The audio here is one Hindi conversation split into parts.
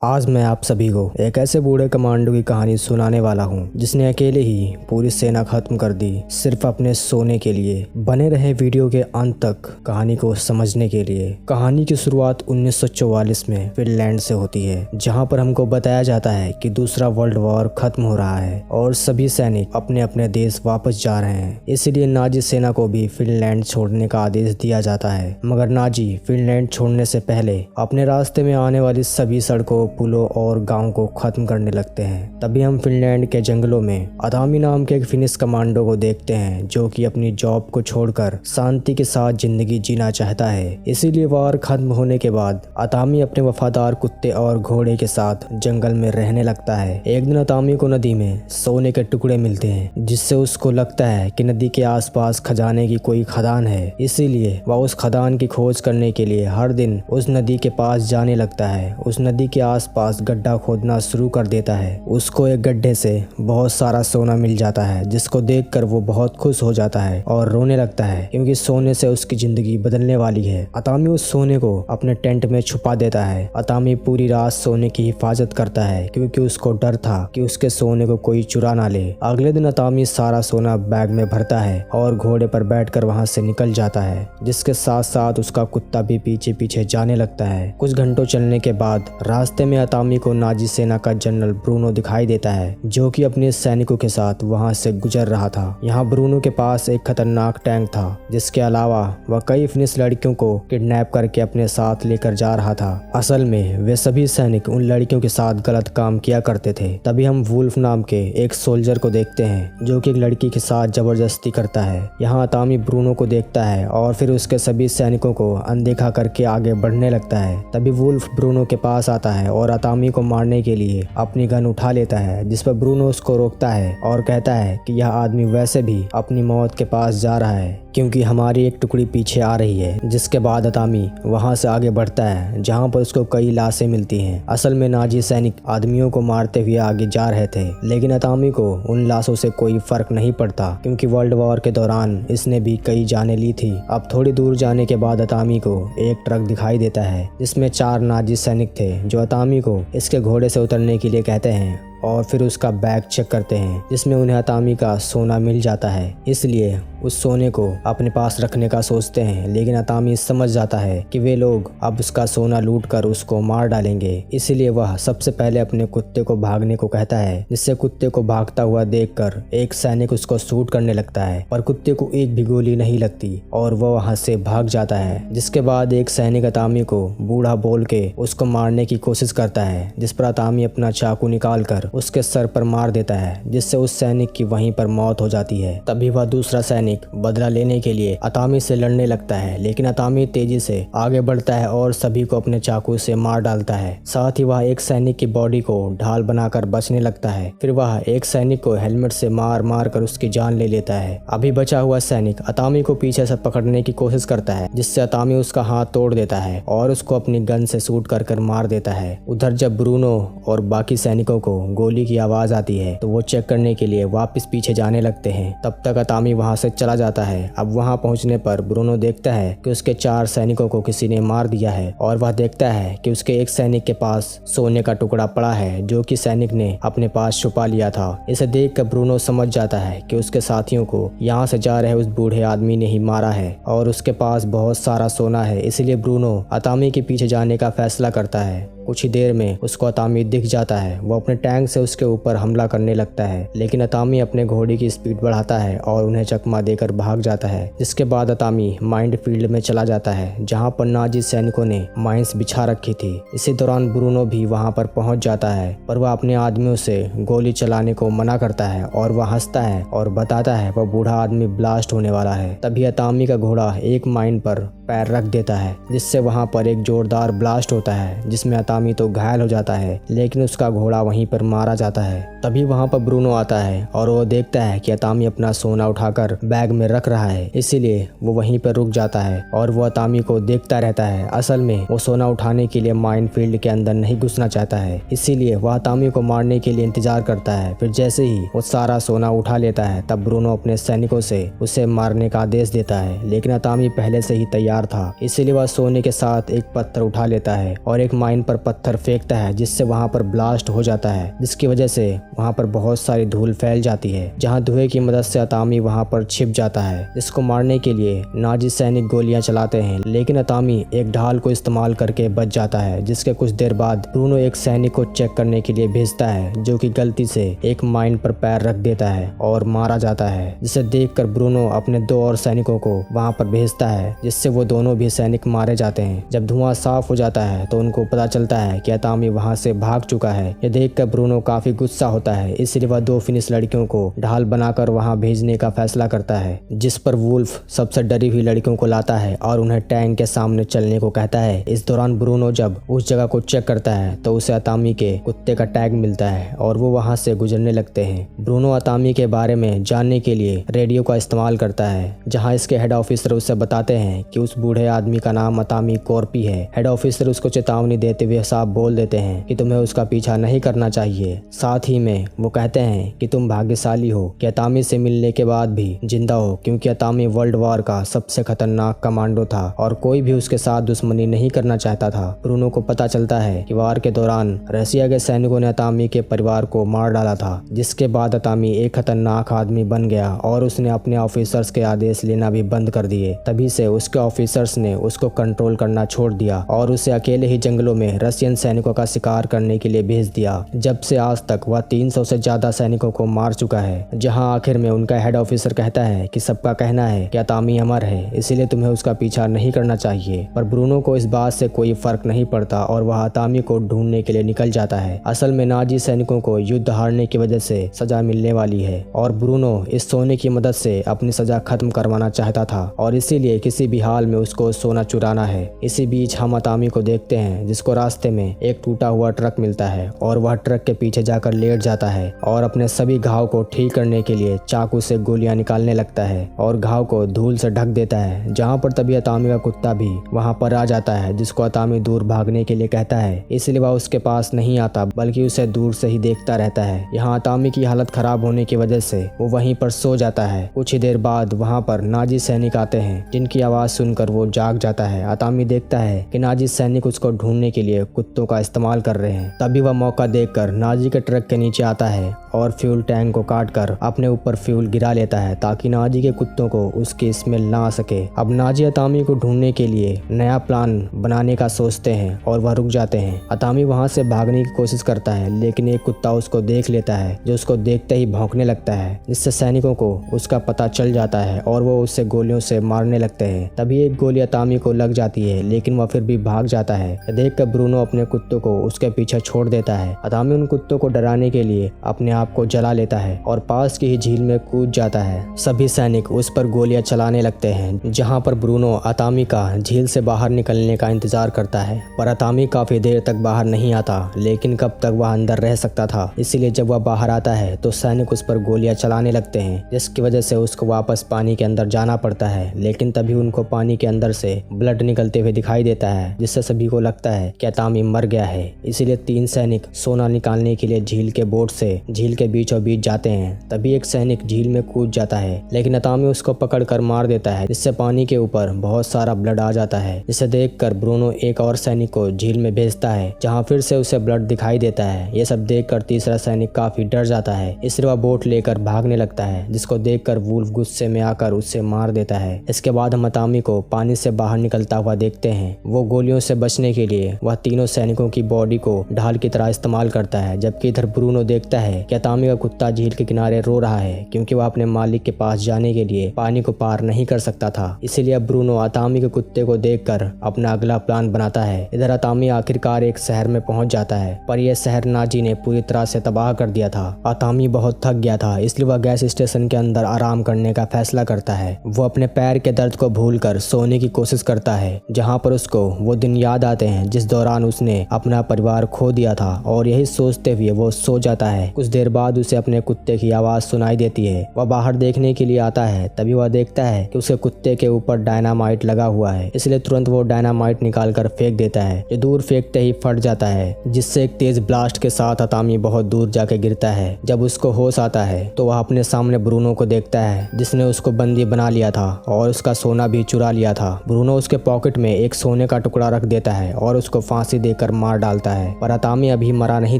आज मैं आप सभी को एक ऐसे बूढ़े कमांडो की कहानी सुनाने वाला हूं जिसने अकेले ही पूरी सेना खत्म कर दी सिर्फ अपने सोने के लिए। बने रहे वीडियो के अंत तक कहानी को समझने के लिए। कहानी की शुरुआत 1944 में फिनलैंड से होती है, जहां पर हमको बताया जाता है कि दूसरा वर्ल्ड वॉर खत्म हो रहा है और सभी सैनिक अपने अपने देश वापस जा रहे हैं। इसलिए नाजी सेना को भी फिनलैंड छोड़ने का आदेश दिया जाता है, मगर नाजी फिनलैंड छोड़ने से पहले अपने रास्ते में आने वाली सभी सड़कों, पुलों और गांव को खत्म करने लगते हैं। तभी हम फिनलैंड के जंगलों में अतामी नाम के एक फिनिश कमांडो को देखते हैं, जो कि अपनी जॉब को छोड़कर शांति के साथ जिंदगी जीना चाहता है। इसीलिए वार खत्म होने के बाद अतामी अपने वफादार कुत्ते और घोड़े के साथ जंगल में रहने लगता है। एक दिन अतामी को नदी में सोने के टुकड़े मिलते हैं, जिससे उसको लगता है कि नदी के आसपास खजाने की कोई खदान है। इसीलिए वह उस खदान की खोज करने के लिए हर दिन उस नदी के पास जाने लगता है। उस नदी के आसपास गड्ढा खोदना शुरू कर देता है। उसको एक गड्ढे से बहुत सारा सोना मिल जाता है, जिसको देखकर वो बहुत खुश हो जाता है और रोने लगता है, क्योंकि सोने से उसकी जिंदगी बदलने वाली है। अतामी उस सोने को अपने टेंट में छुपा देता है। अतामी पूरी रात सोने की हिफाजत करता है, क्योंकि उसको डर था कि उसके सोने को कोई चुरा ना ले। अगले दिन अतामी सारा सोना बैग में भरता है और घोड़े पर बैठकर वहां से निकल जाता है, जिसके साथ साथ उसका कुत्ता भी पीछे पीछे जाने लगता है। कुछ घंटों चलने के बाद रास्ते में अतामी को नाजी सेना का जनरल ब्रूनो दिखाई देता है, जो कि अपने सैनिकों के साथ वहां से गुजर रहा था। यहाँ ब्रूनो के पास एक खतरनाक टैंक था, जिसके अलावा वह कई फिनिश लड़कियों को किडनैप करके अपने साथ लेकर जा रहा था। असल में वे सभी सैनिक उन लड़कियों के साथ गलत काम किया करते थे। तभी हम वुल्फ नाम के एक सोल्जर को देखते हैं, जो कि एक लड़की के साथ जबरदस्ती करता है। यहाँ अतामी ब्रूनो को देखता है और फिर उसके सभी सैनिकों को अनदेखा करके आगे बढ़ने लगता है। तभी वुल्फ ब्रूनो के पास आता है और अतामी को मारने के लिए अपनी गन उठा लेता है, जिस पर ब्रूनो उसको रोकता है और कहता है कि यह आदमी वैसे भी अपनी मौत के पास जा रहा है, क्योंकि हमारी एक टुकड़ी पीछे आ रही है। जिसके बाद अतामी वहां से आगे बढ़ता है, जहां पर उसको कई लाशें मिलती हैं। असल में नाजी सैनिक आदमियों को मारते हुए आगे जा रहे थे, लेकिन अतामी को उन लाशों से कोई फर्क नहीं पड़ता, क्योंकि वर्ल्ड वॉर के दौरान इसने भी कई जानें ली थी। अब थोड़ी दूर जाने के बाद अतामी को एक ट्रक दिखाई देता है, जिसमें 4 नाजी सैनिक थे, जो अतामी को इसके घोड़े से उतरने के लिए कहते हैं और फिर उसका बैग चेक करते हैं, जिसमें उन्हें अतामी का सोना मिल जाता है। इसलिए उस सोने को अपने पास रखने का सोचते हैं, लेकिन अतामी समझ जाता है कि वे लोग अब उसका सोना लूटकर उसको मार डालेंगे। इसलिए वह सबसे पहले अपने कुत्ते को भागने को कहता है, जिससे कुत्ते को भागता हुआ देखकर एक सैनिक उसको शूट करने लगता है, पर कुत्ते को एक भी गोली नहीं लगती और वह वहां से भाग जाता है। जिसके बाद एक सैनिक अतामी को बूढ़ा बोल के उसको मारने की कोशिश करता है, जिस पर अतामी अपना चाकू निकाल कर उसके सर पर मार देता है, जिससे उस सैनिक की वहीं पर मौत हो जाती है। तभी वह दूसरा सैनिक बदला लेने के लिए अतामी से लड़ने लगता है, लेकिन अतामी तेजी से आगे बढ़ता है और सभी को अपने चाकू से मार डालता है। साथ ही वह एक सैनिक की बॉडी को ढाल बनाकर बचने लगता है। फिर वह एक सैनिक को हेलमेट से मार मार कर उसकी जान ले लेता है। अभी बचा हुआ सैनिक अतामी को पीछे से पकड़ने की कोशिश करता है, जिससे अतामी उसका हाथ तोड़ देता है और उसको अपनी गन से शूट कर कर मार देता है। उधर जब ब्रूनो और बाकी सैनिकों को गोली की आवाज आती है, तो वो चेक करने के लिए वापस पीछे जाने लगते हैं। तब तक अतामी वहां से चला जाता है। अब वहां पहुंचने पर ब्रूनो देखता है कि उसके 4 सैनिकों को किसी ने मार दिया है, और वह देखता है कि उसके एक सैनिक के पास सोने का टुकड़ा पड़ा है, जो कि सैनिक ने अपने पास छुपा लिया था। इसे देखकर ब्रूनो समझ जाता है कि उसके साथियों को यहाँ से जा रहे उस बूढ़े आदमी ने ही मारा है और उसके पास बहुत सारा सोना है। इसलिए ब्रूनो अतामी के पीछे जाने का फैसला करता है। कुछ ही देर में उसको अतामी दिख जाता है। वो अपने टैंक से उसके ऊपर हमला करने लगता है, लेकिन अतामी अपने घोड़े की स्पीड बढ़ाता है और उन्हें चकमा देकर भाग जाता है। जिसके बाद अतामी माइंड फील्ड में चला जाता है, जहां पर नाजी सैनिकों ने माइंस बिछा रखी थी। इसी दौरान ब्रूनो भी वहां पर पहुंच जाता है, पर वह अपने आदमियों से गोली चलाने को मना करता है और वह हंसता है और बताता है वह बूढ़ा आदमी ब्लास्ट होने वाला है। तभी अतामी का घोड़ा एक माइन पर पैर रख देता है, जिससे वहां पर एक जोरदार ब्लास्ट होता है, जिसमें अतामी तो घायल हो जाता है, लेकिन उसका घोड़ा वहीं पर मारा जाता है। तभी वहां पर ब्रूनो आता है और वो देखता है कि अतामी अपना सोना उठाकर बैग में रख रहा है। इसीलिए वो वहीं पर रुक जाता है और वो अतामी को देखता रहता है। असल में वो सोना उठाने के लिए माइन फील्ड के अंदर नहीं घुसना चाहता है, इसीलिए वह अतामी को मारने के लिए इंतजार करता है। फिर जैसे ही वो सारा सोना उठा लेता है, तब ब्रूनो अपने सैनिकों से उसे मारने का आदेश देता है, लेकिन अतामी पहले से ही तैयार तैयार था, इसीलिए वह सोने के साथ एक पत्थर उठा लेता है और एक माइन पर पत्थर फेंकता है, जिससे वहां पर ब्लास्ट हो जाता है, जिसकी वजह से वहां पर बहुत सारी धूल फैल जाती है, जहां धुएं की मदद से अतामी वहां पर छिप जाता है। इसको मारने के लिए नाजी सैनिक गोलियां चलाते हैं, लेकिन अतामी एक ढाल को इस्तेमाल करके बच जाता है, जिसके कुछ देर बाद ब्रूनो एक सैनिक को चेक करने के लिए भेजता है, जो कि गलती से एक माइन पर पैर रख देता है और मारा जाता है, जिसे देखकर ब्रूनो अपने 2 और सैनिकों को वहां पर भेजता है, जिससे वो दोनों भी सैनिक मारे जाते हैं। जब धुआं साफ हो जाता है तो उनको पता चलता है कि अतामी वहां से भाग चुका है। ये देखकर ब्रूनो काफी गुस्सा होता है, इसलिए वह 2 फिनिश लड़कियों को ढाल बनाकर वहां भेजने का फैसला करता है, जिस पर वुल्फ सबसे डरी हुई लड़कियों को लाता है और उन्हें टैंक के सामने चलने को कहता है। इस दौरान ब्रूनो जब उस जगह को चेक करता है तो उसे अतामी के कुत्ते का टैग मिलता है और वो वहां से गुजरने लगते हैं। ब्रूनो अतामी के बारे में जानने के लिए रेडियो का इस्तेमाल करता है, जहां इसके हेड ऑफिसर उसे बताते हैं कि उस बूढ़े आदमी का नाम अतामी कॉर्पी है। हेड ऑफिसर उसको चेतावनी देते हुए साफ बोल देते हैं कि तुम्हें उसका पीछा नहीं करना चाहिए। साथ ही में वो कहते हैं कि तुम भाग्यशाली हो कि अतामी से मिलने के बाद भी जिंदा हो, क्योंकि अतामी वर्ल्ड वॉर का सबसे खतरनाक कमांडो था और कोई भी उसके साथ दुश्मनी नहीं करना चाहता था। ब्रूनो को पता चलता है कि वार के दौरान रशिया के सैनिकों ने अतामी के परिवार को मार डाला था, जिसके बाद अतामी एक खतरनाक आदमी बन गया और उसने अपने ऑफिसर्स के आदेश लेना भी बंद कर दिए। तभी से उसके ऑफिसर्स ने उसको कंट्रोल करना छोड़ दिया और उसे अकेले ही जंगलों में रशियन सैनिकों का शिकार करने के लिए भेज दिया। जब से आज तक वह 300 से ज्यादा सैनिकों को मार चुका है, जहां आखिर में उनका हेड ऑफिसर कहता है कि सबका कहना है कि अतामी अमर है, इसीलिए तुम्हें उसका पीछा नहीं करना चाहिए। पर ब्रूनो को इस बात से कोई फर्क नहीं पड़ता और वह अतामी को ढूंढने के लिए निकल जाता है। असल में नाजी सैनिकों को युद्ध हारने की वजह से सजा मिलने वाली है और ब्रूनो इस सोने की मदद से अपनी सजा खत्म करवाना चाहता था और इसीलिए किसी भी हाल में उसको सोना चुराना है। इसी बीच हम अतामी को देखते हैं, जिसको रास्ते में एक टूटा हुआ ट्रक मिलता है और वह ट्रक के पीछे जाकर लेट जाता है और अपने सभी घाव को ठीक करने के लिए चाकू से गोलियां निकालने लगता है और घाव को धूल से ढक देता है। जहां पर तभी अतामी का कुत्ता भी वहां पर आ जाता है, जिसको अतामी दूर भागने के लिए कहता है, इसलिए वह उसके पास नहीं आता बल्कि उसे दूर से ही देखता रहता है। यहाँ अतामी की हालत खराब होने की वजह से वो वहीं पर सो जाता है। कुछ ही देर बाद वहाँ पर नाजी सैनिक आते हैं, जिनकी आवाज सुनकर वो जाग जाता है। अतामी देखता है कि नाजी सैनिक उसको ढूंढने के लिए कुत्तों का इस्तेमाल कर रहे हैं। तभी वह मौका देखकर नाजी के ट्रक के नीचे आता है और फ्यूल टैंक को काटकर अपने ऊपर फ्यूल गिरा लेता है, ताकि नाजी के कुत्तों को उसकी स्मेल ना आ सके। अब नाजी अतामी को ढूंढने के लिए नया प्लान बनाने का सोचते हैं और वह रुक जाते हैं। अतामी वहां से भागने की कोशिश करता है, लेकिन एक कुत्ता उसको देख लेता है, जो उसको देखते ही भौंकने लगता है, जिससे सैनिकों को उसका पता चल जाता है और वो उससे गोलियों से मारने लगते हैं। तभी एक गोली अतामी को लग जाती है, लेकिन वह फिर भी भाग जाता है। देखकर ब्रूनो अपने कुत्तों को उसके पीछे छोड़ देता है। अतामी उन कुत्तों को डराने के लिए अपने आप को जला लेता है और पास की ही झील में कूद जाता है। सभी सैनिक उस पर गोलियां चलाने लगते हैं, जहां पर ब्रूनो अतामी का झील से बाहर निकलने का इंतजार करता है, पर अतामी काफी देर तक बाहर नहीं आता। लेकिन कब तक वह अंदर रह सकता था, इसीलिए जब वह बाहर आता है तो सैनिक उस पर गोलियां चलाने लगते हैं, जिसकी वजह से उसको वापस पानी के अंदर जाना पड़ता है। लेकिन तभी उनको पानी के अंदर से ब्लड निकलते हुए दिखाई देता है, जिससे सभी को लगता है कि अतामी मर गया है। इसीलिए 3 सैनिक सोना निकालने के लिए झील के बोट से झील के बीचों बीच जाते हैं। तभी एक सैनिक झील में कूद जाता है, लेकिन अतामी उसको पकड़कर मार देता है, जिससे पानी के ऊपर बहुत सारा ब्लड आ जाता है। जिसे देखकर ब्रूनो एक और सैनिक को झील में भेजता है, जहां फिर से उसे ब्लड दिखाई देता है। ये सब देखकर तीसरा सैनिक काफी डर जाता है, इसलिए वह बोट लेकर भागने लगता है, जिसको देखकर वुल्फ गुस्से में आकर उसे मार देता है। इसके बाद हम अतामी को पानी से बाहर निकलता हुआ देखते हैं। वो गोलियों से बचने के लिए वह तीनों सैनिकों की बॉडी को ढाल की तरह इस्तेमाल करता है, जबकि इधर ब्रूनो देखता है कि अतामी का कुत्ता झील के किनारे रो रहा है, क्योंकि वह अपने मालिक के पास जाने के लिए पानी को पार नहीं कर सकता था। इसीलिए अब ब्रूनो अतामी के कुत्ते को देखकर अपना अगला प्लान बनाता है। इधर अतामी आखिरकार एक शहर में पहुंच जाता है, पर यह शहर नाजी ने पूरी तरह से तबाह कर दिया था। अतामी बहुत थक गया था, इसलिए वह गैस स्टेशन के अंदर आराम करने का फैसला करता है। वो अपने पैर के दर्द को भूलकर सोने की कोशिश करता है, जहां पर उसको वो दिन याद आते हैं जिस दौरान उसने अपना परिवार खो दिया था, और यही सोचते हुए वो सो जाता है। कुछ देर बाद उसे अपने कुत्ते की आवाज सुनाई देती है। वह बाहर देखने के लिए आता है, तभी वह देखता है कि उसके कुत्ते के ऊपर डायनामाइट लगा हुआ है, इसलिए तुरंत वो डायनामाइट निकाल कर फेंक देता है, जो दूर फेंकते ही फट जाता है, जिससे एक तेज ब्लास्ट के साथ अतामी बहुत दूर जाके गिरता है। जब उसको होश आता है तो वह अपने सामने ब्रूनो को देखता है, जिसने उसको बंदी बना लिया था और उसका सोना भी चुरा लिया लिया था। ब्रूनो उसके पॉकेट में एक सोने का टुकड़ा रख देता है और उसको फांसी देकर मार डालता है। पर अतामी अभी मरा नहीं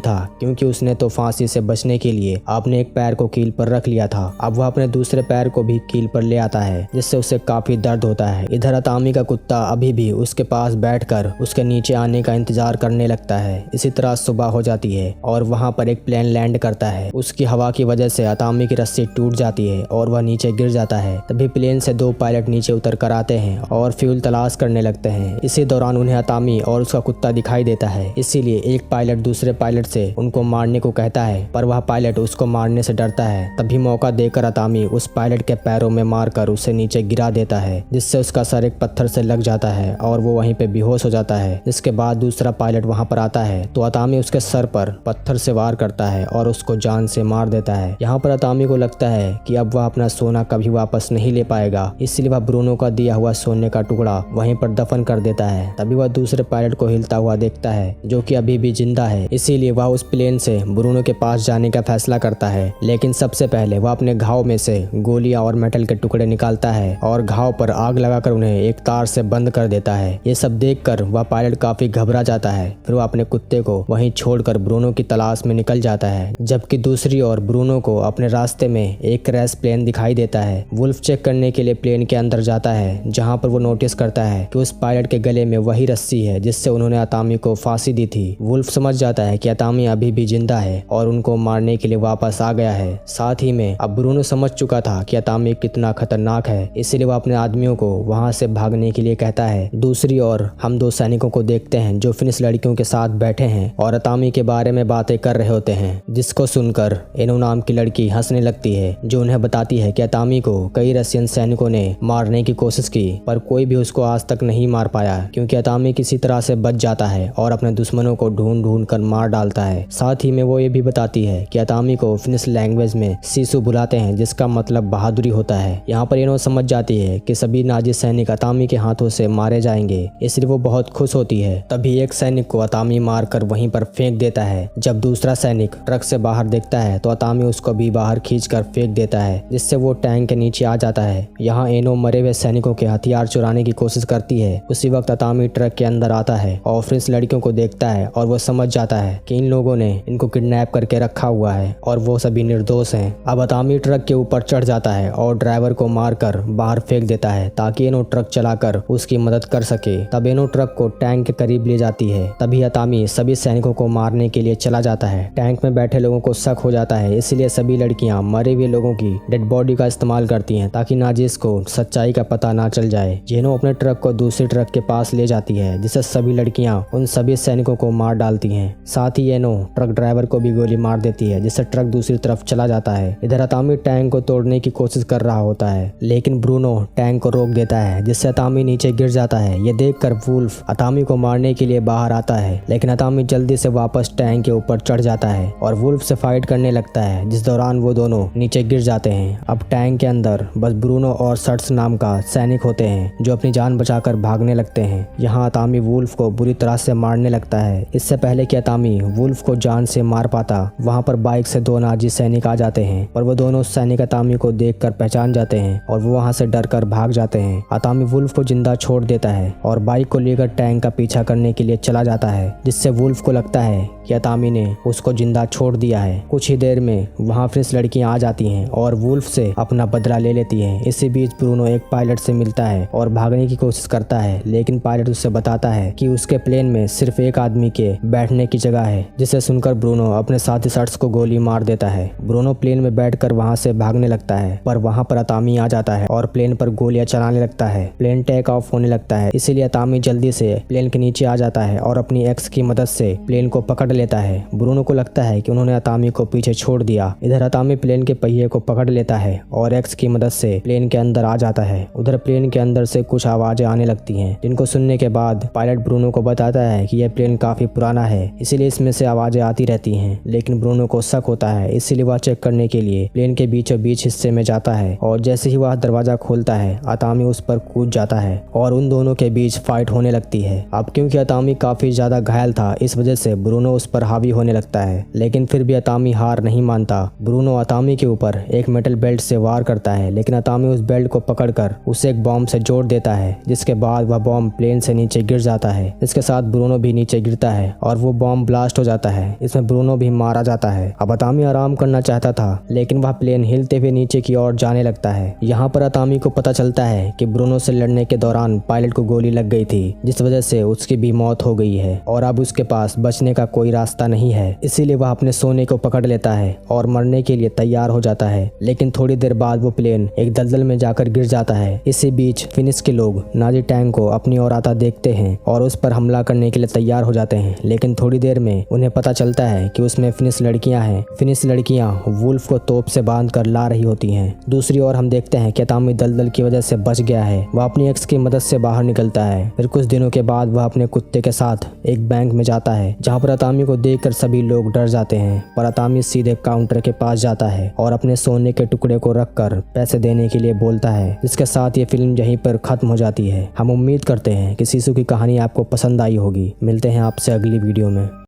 था, क्योंकि उसने तो फांसी से बचने के लिए अपने एक पैर को कील पर रख लिया था। अब वह अपने दूसरे पैर को भी कील पर ले आता है, जिससे उसे काफी दर्द होता है। इधर अतामी का कुत्ता अभी भी उसके पास बैठकर उसके नीचे आने का इंतजार करने लगता है। इसी तरह सुबह हो जाती है और वहाँ पर एक प्लेन लैंड करता है। उसकी हवा की वजह से अतामी की रस्सी टूट जाती है और वह नीचे गिर जाता है। तभी प्लेन से 2 पायलट नीचे उतर कर आते हैं और फ्यूल तलाश करने लगते हैं। इसी दौरान उन्हें अतामी और उसका कुत्ता दिखाई देता है, इसीलिए एक पायलट दूसरे पायलट से उनको मारने को कहता है, पर वह पायलट उसको मारने से डरता है। तभी मौका देकर अतामी उस पायलट के पैरों में मारकर उसे नीचे गिरा देता है, जिससे उसका सर एक पत्थर से लग जाता है और वो वहीं पे बेहोश हो जाता है। इसके बाद दूसरा पायलट वहां पर आता है तो अतामी उसके सर पर पत्थर से वार करता है और उसको जान से मार देता है। यहाँ पर अतामी को लगता है कि अब वह अपना सोना कभी वापस नहीं ले पाएगा, इसलिए वह ब्रूनो का दिया हुआ सोने का टुकड़ा वहीं पर दफन कर देता है। तभी वह दूसरे पायलट को हिलता हुआ देखता है, जो कि अभी भी जिंदा है। इसीलिए वह उस प्लेन से ब्रूनो के पास जाने का फैसला करता है, लेकिन सबसे पहले वह अपने घाव में से गोलियां और मेटल के टुकड़े निकालता है और घाव पर आग लगाकर उन्हें एक तार से बंद कर देता है। ये सब देखकर वह पायलट काफी घबरा जाता है। फिर वह अपने कुत्ते को वहीं छोड़कर ब्रूनो की तलाश में निकल जाता है, जबकि दूसरी ओर ब्रूनो को अपने रास्ते में एक क्रैश प्लेन दिखाई देता है। वुल्फ चेक करने के लिए प्लेन के अंदर जाता है, जहाँ पर वो नोटिस करता है कि उस पायलट के गले में वही रस्सी है जिससे उन्होंने अतामी को फांसी दी थी। वुल्फ समझ जाता है कि अतामी अभी भी जिंदा है और उनको मारने के लिए वापस आ गया है। साथ ही में अब ब्रूनो समझ चुका था कि अतामी कितना खतरनाक है, इसलिए वो अपने आदमियों को वहां से भागने के लिए कहता है। दूसरी ओर हम 2 सैनिकों को देखते हैं जो फिनिश लड़कियों के साथ बैठे हैं और अतामी के बारे में बातें कर रहे होते हैं, जिसको सुनकर एनो नाम की लड़की हंसने लगती है, जो उन्हें बताती है कि अतामी को कई रशियन सैनिकों ने मारने की कोशिश की, पर कोई भी उसको आज तक नहीं मार पाया, क्योंकि अतामी किसी तरह से बच जाता है और अपने दुश्मनों को ढूंढ ढूंढ कर मार डालता है। साथ ही में वो ये भी बताती है कि अतामी को फिनिश लैंग्वेज में सीसू बुलाते हैं, जिसका मतलब बहादुरी होता है। यहाँ पर एनो समझ जाती है कि सभी नाजी सैनिक अतामी के हाथों से मारे जाएंगे, इसलिए वो बहुत खुश होती है। तभी एक सैनिक को अतामी मारकर वहीं पर फेंक देता है। जब दूसरा सैनिक ट्रक से बाहर देखता है तो अतामी उसको भी बाहर खींचकर फेंक देता है, जिससे वो टैंक के नीचे आ जाता है। यहाँ एनो मरे हुए सैनिकों के हथियार चुराने की कोशिश करती है। उसी वक्त अतामी ट्रक के अंदर आता है और फ्रेंच लड़कियों को देखता है और वो समझ जाता है कि इन लोगों ने इनको किडनैप करके रखा हुआ है और वो सभी निर्दोष हैं। अब अतामी ट्रक के ऊपर चढ़ जाता है और ड्राइवर को मारकर बाहर फेंक देता है, ताकि एनो ट्रक चलाकर उसकी मदद कर सके। तब एनो ट्रक को टैंक के करीब ले जाती है। तभी अतामी सभी सैनिकों को मारने के लिए चला जाता है। टैंक में बैठे लोगों को शक हो जाता है, इसलिए सभी लड़कियां मरे हुए लोगों की डेड बॉडी का इस्तेमाल करती हैं, ताकि नाजिस को सच्चाई का पता ना चल जाए। जेनो अपने ट्रक को दूसरे ट्रक के पास ले जाती है, जिससे सभी लड़कियां उन सभी सैनिकों को मार डालती हैं। साथ ही एनो ट्रक ड्राइवर को भी गोली मार देती है, जिससे ट्रक दूसरी तरफ चला जाता है। इधर अतामी टैंक को तोड़ने की कोशिश कर रहा होता है, लेकिन ब्रूनो टैंक को रोक देता है, जिससे अतामी नीचे गिर जाता है। ये देखकर वुल्फ अतामी को मारने के लिए बाहर आता है, लेकिन अतामी जल्दी से वापस टैंक के ऊपर चढ़ जाता है और वुल्फ से फाइट करने लगता है, जिस दौरान वो दोनों नीचे गिर जाते हैं। अब टैंक के अंदर बस ब्रूनो और सर्ट्स नाम का सैनिक होते हैं, जो अपनी जान बचाकर भागने लगते हैं। यहाँ अतामी वुल्फ को बुरी तरह से मारने लगता है। इससे पहले कि अतामी वुल्फ को जान से मार पाता, वहाँ पर बाइक से 2 नाजी सैनिक आ जाते हैं, पर वो दोनों सैनिक अतामी को देखकर पहचान जाते हैं और वो वहाँ से डरकर भाग जाते हैं। अतामी वुल्फ को जिंदा छोड़ देता है और बाइक को लेकर टैंक का पीछा करने के लिए चला जाता है, जिससे वुल्फ को लगता है कि अतामी ने उसको जिंदा छोड़ दिया है। कुछ ही देर में वहाँ फ्रेंच लड़कियां आ जाती हैं और वुल्फ से अपना बदला ले लेती हैं। इसी बीच ब्रूनो एक पायलट से मिलता है और भागने की कोशिश करता है, लेकिन पायलट उससे बताता है कि उसके प्लेन में सिर्फ एक आदमी के बैठने की जगह है, जिसे सुनकर ब्रूनो अपने साथी सर्ट्स को गोली मार देता है। ब्रूनो प्लेन में बैठकर वहाँ से भागने लगता है, पर वहाँ पर अतामी आ जाता है और प्लेन पर गोलियां चलाने लगता है। प्लेन टेक ऑफ होने लगता है, इसीलिए अतामी जल्दी से प्लेन के नीचे आ जाता है और अपनी एक्स की मदद से प्लेन को पकड़ लेता है। ब्रूनो को लगता है कि उन्होंने अतामी को पीछे छोड़ दिया। इधर अतामी प्लेन के पहिए को पकड़ लेता है और एक्स की मदद से प्लेन के अंदर आ जाता है। उधर प्लेन के अंदर से कुछ आवाजें आने लगती हैं, जिनको सुनने के बाद पायलट ब्रूनो को बताता है कि यह प्लेन काफी पुराना है, इसीलिए इसमें से आवाजें आती रहती हैं। लेकिन ब्रूनो को शक होता है, इसीलिए वह चेक करने के लिए प्लेन के बीचों बीच हिस्से में जाता है और जैसे ही वह दरवाजा खोलता है, अतामी उस पर कूद जाता है और उन दोनों के बीच फाइट होने लगती है। अब क्योंकि अतामी काफी ज्यादा घायल था, इस वजह से ब्रूनो उस पर हावी होने लगता है, लेकिन फिर भी अतामी हार नहीं मानता। ब्रूनो अतामी के ऊपर एक मेटल बेल्ट से वार करता है, लेकिन अतामी उस बेल्ट को पकड़कर उसे एक बॉम्ब से से जोड़ देता है, जिसके बाद वह बॉम्ब प्लेन से नीचे गिर जाता है। इसके साथ ब्रूनो भी नीचे गिरता है और वो बॉम्ब ब्लास्ट हो जाता है। इसमें ब्रूनो भी मारा जाता है। अब अतामी आराम करना चाहता था, लेकिन वह प्लेन हिलते हुए नीचे की ओर जाने लगता है। यहाँ पर अतामी को पता चलता है कि ब्रूनो से लड़ने के दौरान पायलट को गोली लग गई थी, जिस वजह से उसकी भी मौत हो गई है और अब उसके पास बचने का कोई रास्ता नहीं है। इसीलिए वह अपने सोने को पकड़ लेता है और मरने के लिए तैयार हो जाता है। लेकिन थोड़ी देर बाद वो प्लेन एक दलदल में जाकर गिर जाता है। इसी बीच फिनिश के लोग नाजी टैंक को अपनी ओर आता देखते हैं और उस पर हमला करने के लिए तैयार हो जाते हैं। लेकिन थोड़ी देर में उन्हें पता चलता है कि उसमें फिनिश लड़कियां हैं। फिनिश लड़कियां वुल्फ को तोप से बांध कर ला रही होती हैं। दूसरी ओर हम देखते हैं कि अतामी दलदल की वजह से बच गया है। वह अपनी एक्स की मदद से बाहर निकलता है। फिर कुछ दिनों के बाद वह अपने कुत्ते के साथ एक बैंक में जाता है, जहाँ पर अतामी को देखकर सभी लोग डर जाते हैं। पर अतामी सीधे काउंटर के पास जाता है और अपने सोने के टुकड़े को रखकर पैसे देने के लिए बोलता है। जिसके साथ ये फिल्म यहीं पर खत्म हो जाती है। हम उम्मीद करते हैं कि शिशु की कहानी आपको पसंद आई होगी। मिलते हैं आपसे अगली वीडियो में।